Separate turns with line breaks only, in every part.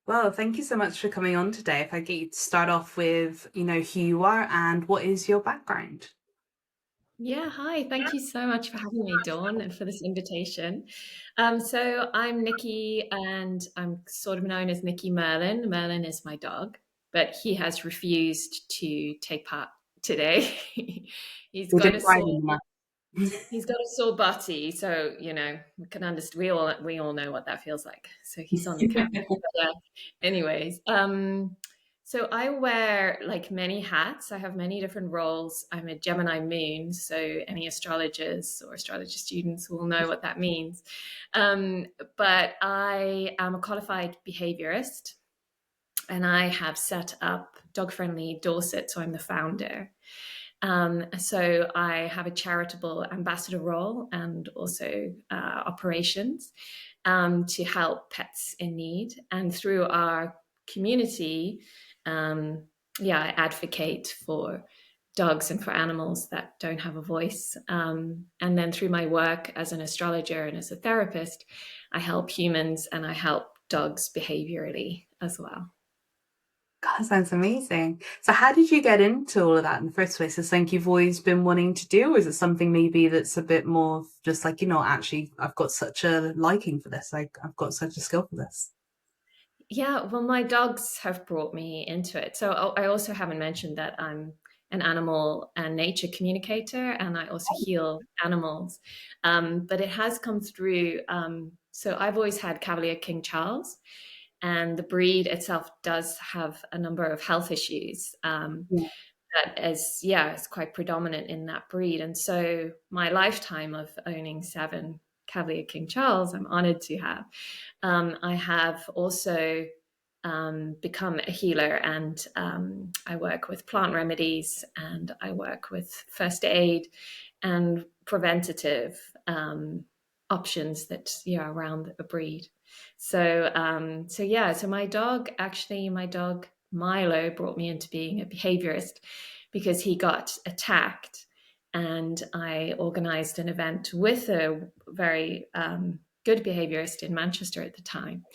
Well, thank you so much for coming on today. If I get you to start off with, who you are and what is your background.
Yeah, hi. Thank you so much for having me, Dawn, and for this invitation. So I'm Nikki, and I'm sort of known as Nikki Merlin. Merlin is my dog, but he has refused to take part today. He's
We
got
didn't
a
write
sore
enough.
He's got a sore butty, so we can understand. We all know what that feels like. So he's on the couch. But yeah. Anyways, so I wear like many hats. I have many different roles. I'm a Gemini moon, so any astrologers or astrology students will know what that means. Um, but I am a qualified behaviorist, and I have set up Dog Friendly Dorset. So I'm the founder. So I have a charitable ambassador role and also operations to help pets in need. And through our community, um, yeah, I advocate for dogs and for animals that don't have a voice. And then through my work as an astrologer and as a therapist, I help humans and I help dogs behaviorally as well.
God, sounds amazing. So how did you get into all of that in the first place? Is it something you've always been wanting to do? Or is it something maybe that's a bit more of just like, actually, I've got such a liking for this. Like, I've got such a skill for this.
Yeah, well, my dogs have brought me into it. So I also haven't mentioned that I'm an animal and nature communicator, and I also heal animals. But it has come through. So I've always had Cavalier King Charles, and the breed itself does have a number of health issues.
Yeah.
That is, yeah, it's quite predominant in that breed. And so my lifetime of owning seven Cavalier King Charles, I'm honored to have. I have also become a healer, and I work with plant remedies, and I work with first aid and preventative options that around a breed. So my dog Milo brought me into being a behaviorist because he got attacked, and I organized an event with a very good behaviorist in Manchester at the time.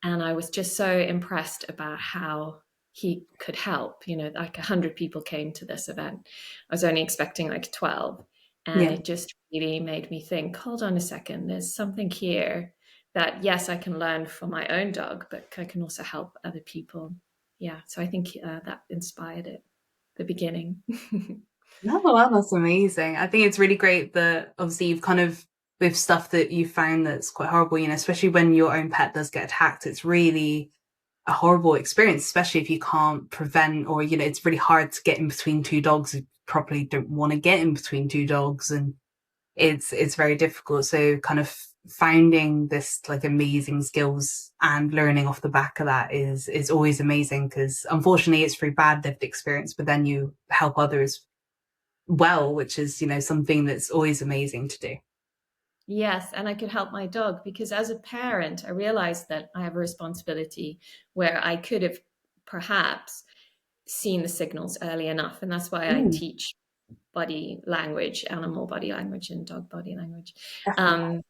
And I was just so impressed about how he could help. Like 100 people came to this event. I was only expecting like 12. And
Yeah.
it just really made me think, hold on a second, there's something here that, yes, I can learn from my own dog, but I can also help other people. Yeah. So I think that inspired it, the beginning.
No, well, that's amazing. I think it's really great that obviously you've kind of, with stuff that you found that's quite horrible, especially when your own pet does get attacked, it's really a horrible experience, especially if you can't prevent, or, it's really hard to get in between two dogs who probably don't want to get in between two dogs. And it's very difficult. So kind of finding this like amazing skills and learning off the back of that is always amazing, because unfortunately it's through bad lived experience, but then you help others well, which is, something that's always amazing to do.
Yes, and I could help my dog because as a parent, I realized that I have a responsibility where I could have perhaps seen the signals early enough. And that's why I
Mm,
teach body language, animal body language, and dog body language.
definitely.
Um,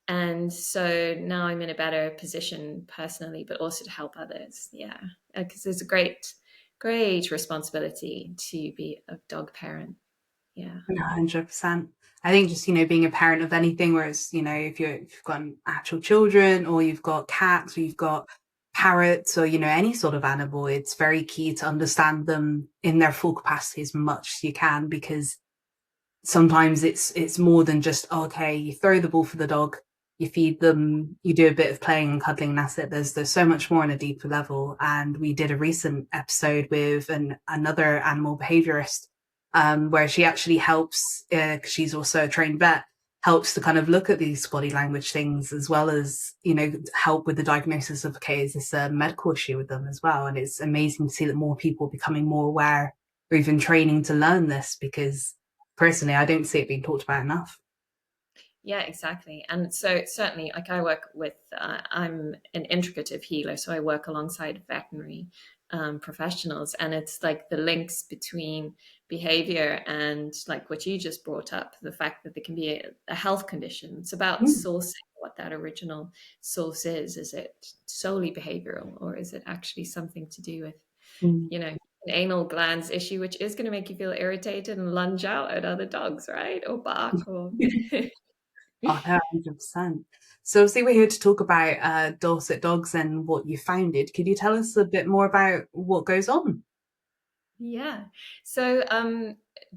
and so now I'm in a better position personally, but also to help others. Yeah, because there's a great, great responsibility to be a dog parent. Yeah.
100%. I think just, being a parent of anything, whereas, if you've got actual children, or you've got cats, or you've got parrots, or, any sort of animal, it's very key to understand them in their full capacity as much as you can, because sometimes it's more than just, oh, okay, you throw the ball for the dog, you feed them, you do a bit of playing and cuddling, and that's it. There's so much more on a deeper level. And we did a recent episode with another animal behaviorist, where she actually helps, because she's also a trained vet, helps to kind of look at these body language things, as well as, help with the diagnosis of, okay, is this a medical issue with them as well. And it's amazing to see that more people are becoming more aware, or even training to learn this, because personally, I don't see it being talked about enough.
Yeah, exactly. And so certainly, like I work with, I'm an integrative healer, so I work alongside veterinary professionals, and it's like the links between behavior and like what you just brought up, the fact that there can be a health condition. It's about
Mm.
sourcing what that original source is. Is it solely behavioral, or is it actually something to do with,
Mm.
you know, an anal glands issue, which is going to make you feel irritated and lunge out at other dogs, right? Or bark, or
Oh, no, 100%. So, see, we're here to talk about Dorset Dogs and what you founded. Could you tell us a bit more about what goes on?
Yeah. So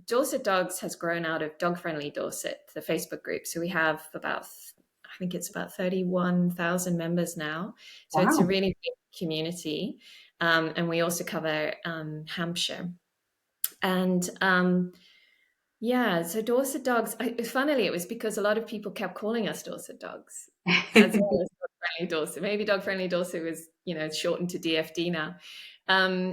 Dorset Dogs has grown out of Dog Friendly Dorset, the Facebook group. So we have about, I think it's about 31,000 members now. So it's a
Wow.
really big community. And we also cover Hampshire. And yeah, so Dorset Dogs, funnily, it was because a lot of people kept calling us Dorset Dogs as well as Dog Friendly Dorset. Maybe Dog Friendly Dorset was, shortened to DFD now.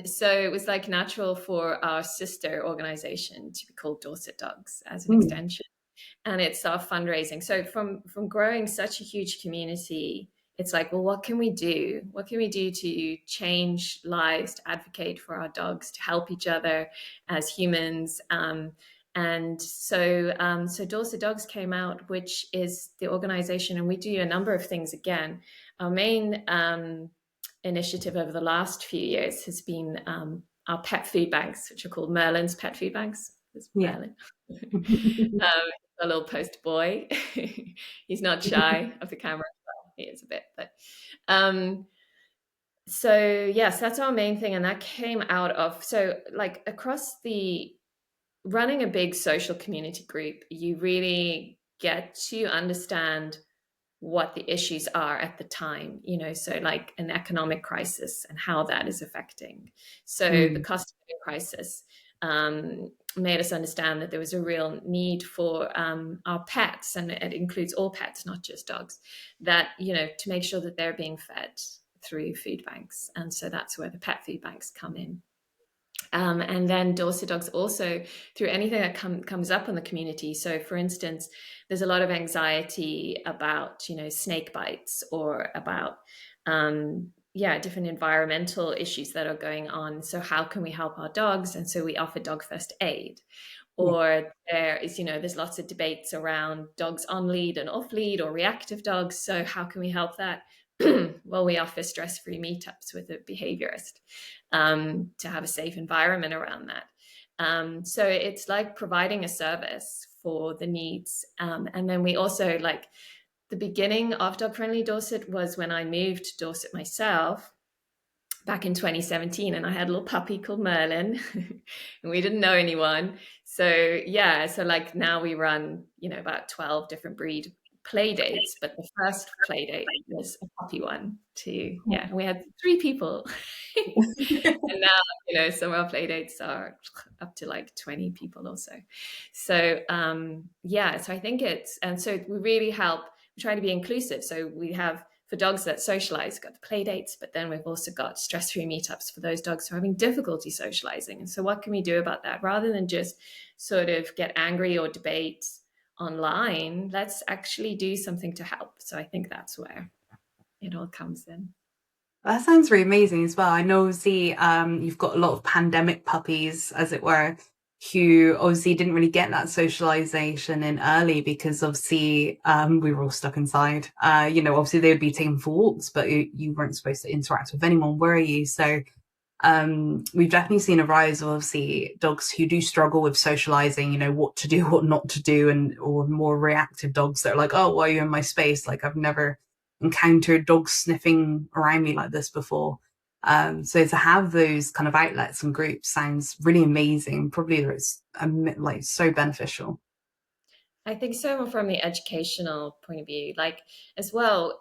So it was like natural for our sister organization to be called Dorset Dogs as an
Mm.
extension, and it's our fundraising. So from growing such a huge community, it's like, well, what can we do? What can we do to change lives, to advocate for our dogs, to help each other as humans? And so Dorset Dogs came out, which is the organization, and we do a number of things. Again, our main initiative over the last few years has been our pet food banks, which are called Merlin's pet food banks. It's
Yeah.
Merlin. A little post boy. He's not shy of the camera. Well, he is a bit, but um, so yes, that's our main thing, and that came out of, so like across the running a big social community group, you really get to understand what the issues are at the time, so like an economic crisis and how that is affecting. So the
Mm.
cost of living crisis made us understand that there was a real need for our pets, and it includes all pets, not just dogs, that, to make sure that they're being fed through food banks. And so that's where the pet food banks come in. And then Dorset Dogs also, through anything that comes up in the community. So, for instance, there's a lot of anxiety about, snake bites, or about, different environmental issues that are going on. So, how can we help our dogs? And so we offer dog first aid.
Yeah.
Or there is, there's lots of debates around dogs on lead and off lead, or reactive dogs. So how can we help that? Well, we offer stress-free meetups with a behaviorist to have a safe environment around that. So it's like providing a service for the needs. And then we also, like, the beginning of Dog Friendly Dorset was when I moved to Dorset myself back in 2017, and I had a little puppy called Merlin and we didn't know anyone. So yeah, so like now we run, about 12 different breed play dates, but the first play date was a puppy one too. Yeah, and we had 3 people. And now, some of our play dates are up to like 20 people or so. So yeah, so I think and so we really help. We try to be inclusive. So we have, for dogs that socialize, got the play dates, but then we've also got stress-free meetups for those dogs who are having difficulty socializing. And so what can we do about that? Rather than just sort of get angry or debate online, let's actually do something to help. So I think that's where it all comes in.
That sounds really amazing as well. I know, obviously, you've got a lot of pandemic puppies, as it were, who obviously didn't really get that socialization in early because obviously we were all stuck inside. Obviously they would be taken for walks, but you weren't supposed to interact with anyone, were you? So we've definitely seen a rise of obviously dogs who do struggle with socializing, what to do, what not to do, and or more reactive dogs that are like, oh, why are you in my space? Like, I've never encountered dogs sniffing around me like this before. So to have those kind of outlets and groups sounds really amazing. Probably it's like so beneficial.
I think so, from the educational point of view, like as well.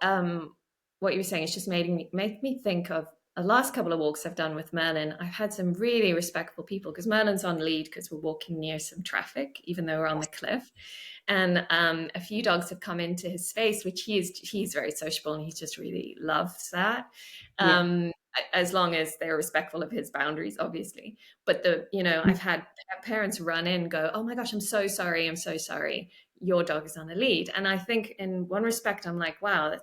What you were saying is just made me think of the last couple of walks I've done with Merlin. I've had some really respectful people, because Merlin's on lead because we're walking near some traffic, even though we're on the cliff. And a few dogs have come into his space, which he's very sociable, and he just really loves that.
Yeah.
Um, as long as they're respectful of his boundaries, obviously. But I've had parents run in and go, "Oh my gosh, I'm so sorry. I'm so sorry. your dog is on a lead. And I think in one respect, I'm like, wow,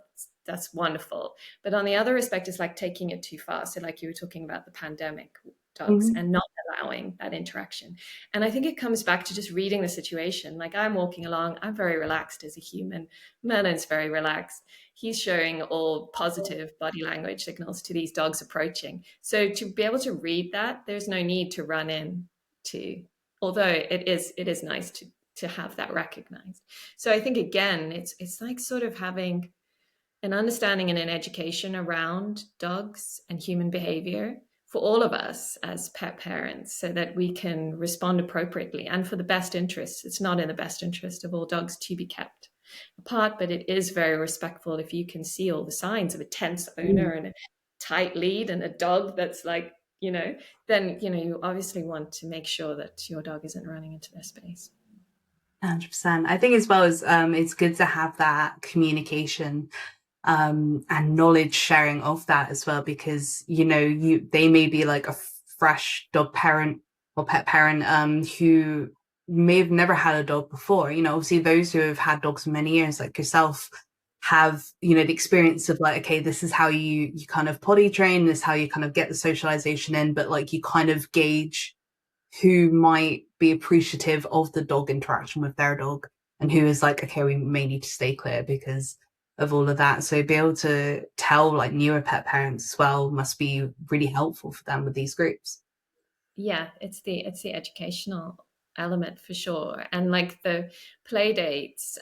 that's wonderful. But on the other respect, it's like taking it too far. So like you were talking about the pandemic dogs
Mhm.
and not allowing that interaction. And I think it comes back to just reading the situation. Like I'm walking along, I'm very relaxed as a human. Merlin's very relaxed. He's showing all positive body language signals to these dogs approaching. So to be able to read that, there's no need to run in to, although it is nice to have that recognized. So I think again, it's like sort of having an understanding and an education around dogs and human behavior for all of us as pet parents so that we can respond appropriately and for the best interest. It's not in the best interest of all dogs to be kept apart, but it is very respectful if you can see all the signs of a tense owner
Mm.
and a tight lead and a dog that's like, then, you obviously want to make sure that your dog isn't running into their space.
100%. I think as well as it's good to have that communication and knowledge sharing of that as well, because they may be like a fresh dog parent or pet parent who may have never had a dog before. Obviously those who have had dogs for many years, like yourself, have the experience of like, okay, this is how you kind of potty train, this is how you kind of get the socialization in, but like you kind of gauge who might be appreciative of the dog interaction with their dog and who is like, okay, we may need to stay clear because of all of that. So be able to tell like newer pet parents as well must be really helpful for them with these groups.
Yeah, it's the educational element for sure. And like the play dates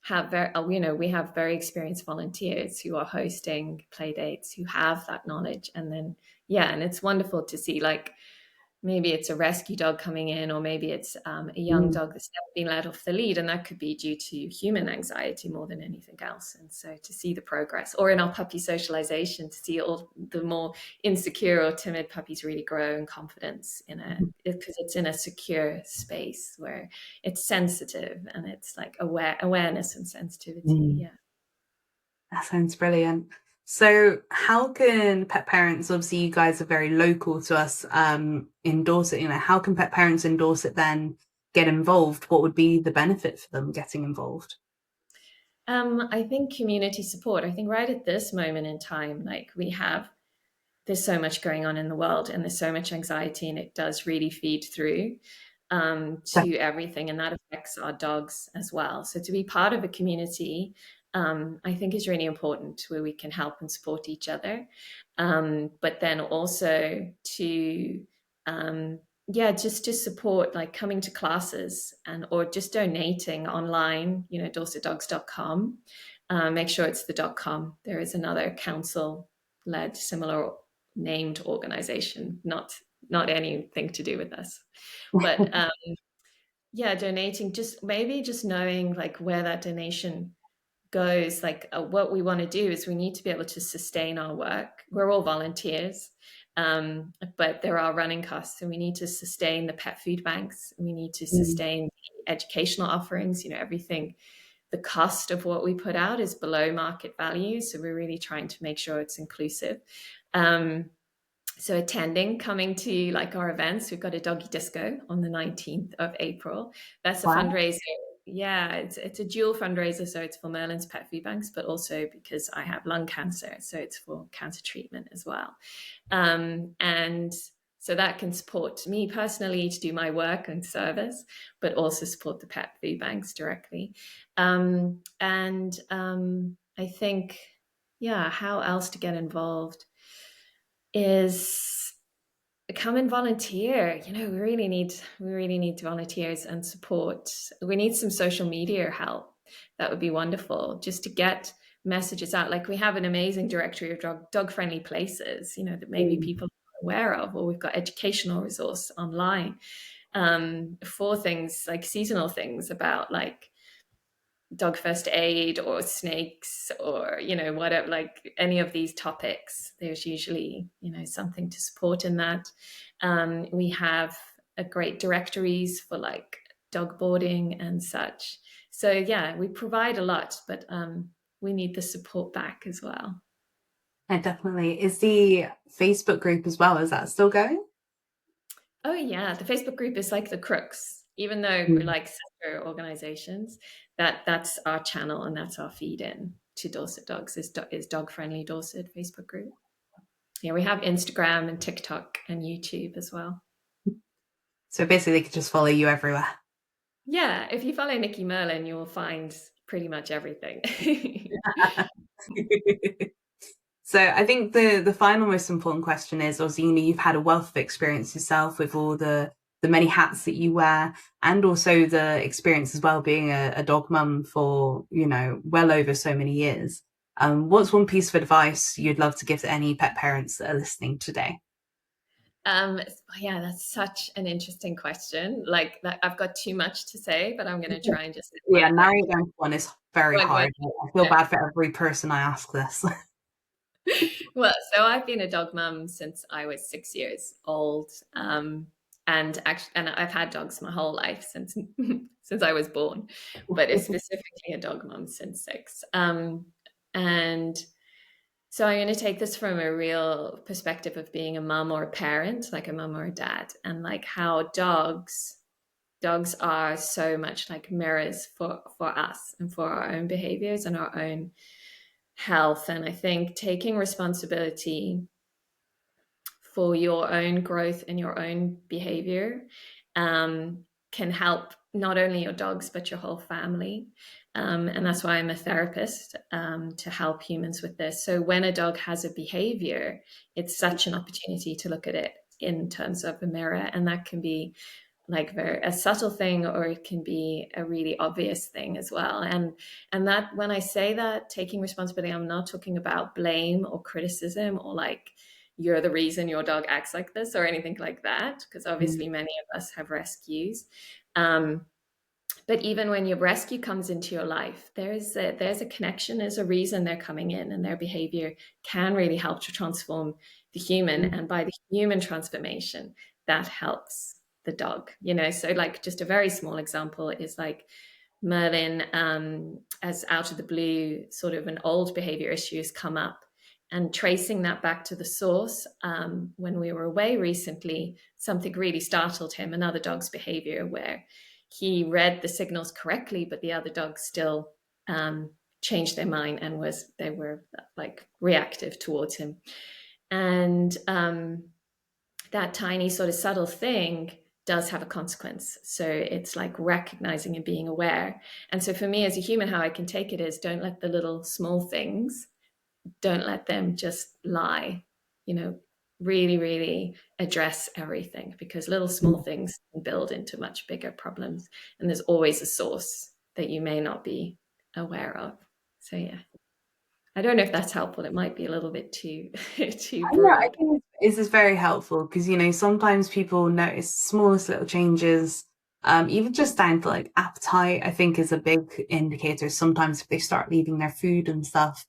have we have very experienced volunteers who are hosting play dates who have that knowledge. And then yeah, and it's wonderful to see like maybe it's a rescue dog coming in, or maybe it's a young
Mm.
dog that's never been let off the lead, and that could be due to human anxiety more than anything else. And so to see the progress, or in our puppy socialization, to see all the more insecure or timid puppies really grow in confidence because it's in a secure space where it's sensitive and it's like awareness and sensitivity.
Mm.
Yeah.
That sounds brilliant. So how can pet parents, obviously you guys are very local to us in Dorset, how can pet parents in Dorset then get involved? What would be the benefit for them getting involved?
I think community support. I think right at this moment in time, like there's so much going on in the world and there's so much anxiety, and it does really feed through to everything, and that affects our dogs as well. So to be part of a community, I think is really important, where we can help and support each other, but then also to yeah, just to support like coming to classes and or just donating online, dorsetdogs.com. Make sure it's the .com. There is another council led similar named organization, not anything to do with us. But yeah, donating, just maybe just knowing like where that donation goes. Like what we want to do is we need to be able to sustain our work. We're all volunteers, but there are running costs, so we need to sustain the pet food banks. We need to
Mm.
sustain the educational offerings. Everything. The cost of what we put out is below market value, so we're really trying to make sure it's inclusive. Um, so coming to like our events, we've got a doggy disco on the 19th of April. That's a
Wow.
fundraiser. Yeah, it's a dual fundraiser. So it's for Merlin's pet food banks, but also because I have lung cancer. So it's for cancer treatment as well. And so that can support me personally to do my work and service, but also support the pet food banks directly. And I think, yeah, how else to get involved is come and volunteer. We really need volunteers and support. We need some social media help. That would be wonderful, just to get messages out. Like we have an amazing directory of dog friendly places, that maybe
Mm.
people are aware of, or we've got educational resource online for things like seasonal things about like dog first aid or snakes or whatever, like any of these topics. There's usually something to support in that. We have a great directories for like dog boarding and such. So yeah, we provide a lot, but we need the support back as well.
And definitely. Is the Facebook group as well, is that still going?
Oh yeah, the Facebook group is like the crux, even though we're
Mm.
like for organizations, that's our channel and that's our feed in to Dorset Dogs is Dog Friendly Dorset Facebook group. Yeah, we have Instagram and TikTok and YouTube as well.
So basically, they could just follow you everywhere.
Yeah, if you follow Nikki Merlin, you will find pretty much everything.
So I think the final most important question is, obviously, you've had a wealth of experience yourself with all the many hats that you wear, and also the experience as well being a dog mum for, well over so many years. What's one piece of advice you'd love to give to any pet parents that are listening today?
Yeah, that's such an interesting question. Like that, I've got too much to say, but I'm going to try and just
Yeah, narrowing it down to one is very
one.
hard. I feel bad for every person I ask this.
Well, so I've been a dog mum since I was 6 years old, and I've had dogs my whole life since since I was born, but it's specifically a dog mum since six. And so I'm going to take this from a real perspective of being a mum or a parent, like a mum or a dad, and like how dogs are so much like mirrors for us and for our own behaviors and our own health. And I think taking responsibility for your own growth and your own behavior can help not only your dogs but your whole family. And that's why I'm a therapist, to help humans with this. So when a dog has a behavior, it's such an opportunity to look at it in terms of a mirror, and that can be like a subtle thing, or it can be a really obvious thing as well. And that, when I say that, taking responsibility, I'm not talking about blame or criticism or like you're the reason your dog acts like this or anything like that, because obviously many of us have rescues. But even when your rescue comes into your life, there's a connection, there's a reason they're coming in, and their behavior can really help to transform the human. And by the human transformation, that helps the dog. So like just a very small example is like Merlin, as out of the blue, sort of an old behavior issue has come up, and tracing that back to the source. When we were away recently, something really startled him, another dog's behavior where he read the signals correctly, but the other dogs still changed their mind and they were like reactive towards him. And that tiny sort of subtle thing does have a consequence. So it's like recognizing and being aware. And so for me as a human, how I can take it is, don't let the little small things, don't let them just lie, really, really address everything, because little small things can build into much bigger problems. And there's always a source that you may not be aware of. So yeah, I don't know if that's helpful. It might be a little bit too too
I
broad.
think this is very helpful because, sometimes people notice smallest little changes, even just down to like appetite, I think is a big indicator. Sometimes if they start leaving their food and stuff,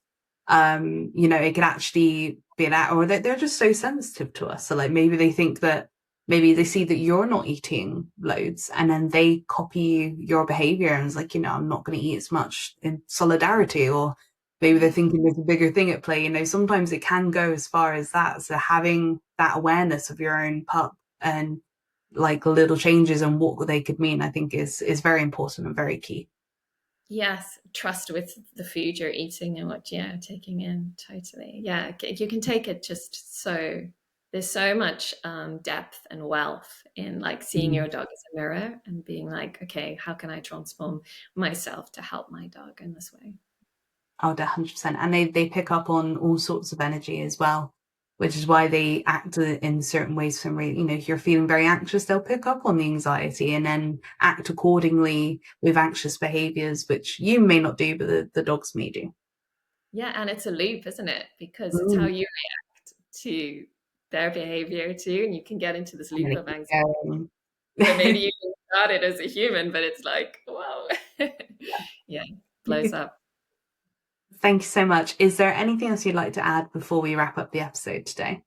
it could actually be that, or they're just so sensitive to us. So like maybe they think that maybe they see that you're not eating loads and then they copy your behavior and it's like, I'm not going to eat as much in solidarity, or maybe they're thinking there's a bigger thing at play. Sometimes it can go as far as that. So having that awareness of your own pup and like little changes and what they could mean, I think is very important and very key.
Yes, trust with the food you're eating and what you're taking in. Totally. Yeah, you can take it just so, there's so much depth and wealth in like seeing your dog as a mirror and being like, okay, how can I transform myself to help my dog in this way?
Oh, 100%. And they pick up on all sorts of energy as well, which is why they act in certain ways. From if you're feeling very anxious, they'll pick up on the anxiety and then act accordingly with anxious behaviors, which you may not do, but the dogs may do.
Yeah, and it's a loop, isn't it? Because it's how
Mm.
you react to their behavior too, and you can get into this
I'm
loop
gonna
of
keep
anxiety
going.
that maybe you started as a human, but it's like, whoa, yeah, blows up.
Thank you so much. Is there anything else you'd like to add before we wrap up the episode today?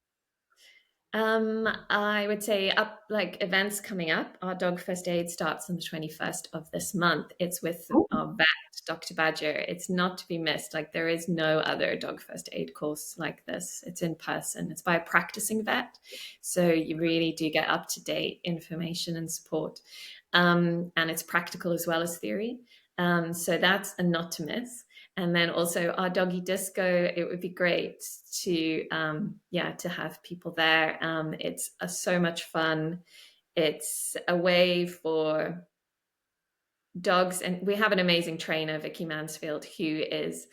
I would say up like events coming up. Our dog first aid starts on the 21st of this month. It's with
Oh,
our vet, Dr. Badger. It's not to be missed. Like there is no other dog first aid course like this. It's in person. It's by a practicing vet. So you really do get up to date information and support. and it's practical as well as theory. So that's a not to miss. And then also our doggy disco, it would be great to to have people there. It's so much fun. It's a way for dogs, and we have an amazing trainer, Vicky Mansfield, who is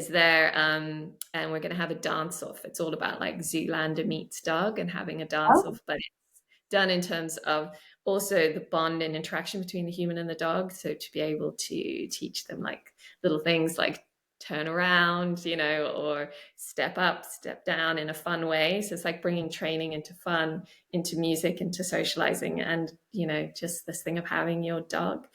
there, and we're going to have a dance off. It's all about like Zoolander meets dog and having a dance
Oh,
off, but it's done in terms of also the bond and interaction between the human and the dog. So to be able to teach them like little things like turn around, or step up, step down in a fun way. So it's like bringing training into fun, into music, into socializing, and just this thing of having your dog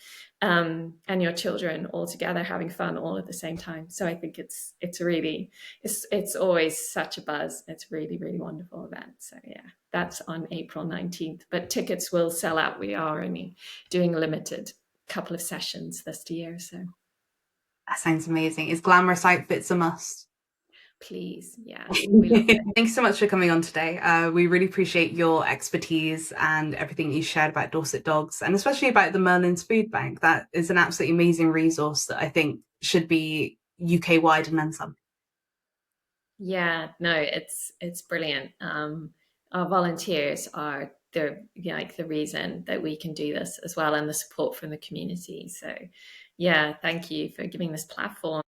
and your children all together having fun all at the same time. So I think it's really it's always such a buzz. It's really, really wonderful event. So yeah, that's on April 19th. But tickets will sell out. We are only doing a limited couple of sessions this year. So
that sounds amazing. Is glamorous outfits a must?
please, yeah, we love it.
Thanks so much for coming on today. We really appreciate your expertise and everything you shared about Dorset dogs, and especially about the Merlin's Food Bank. That is an absolutely amazing resource that I think should be UK wide and then some.
Yeah, no, it's brilliant. Our volunteers are like the reason that we can do this as well, and the support from the community. So, yeah, thank you for giving this platform.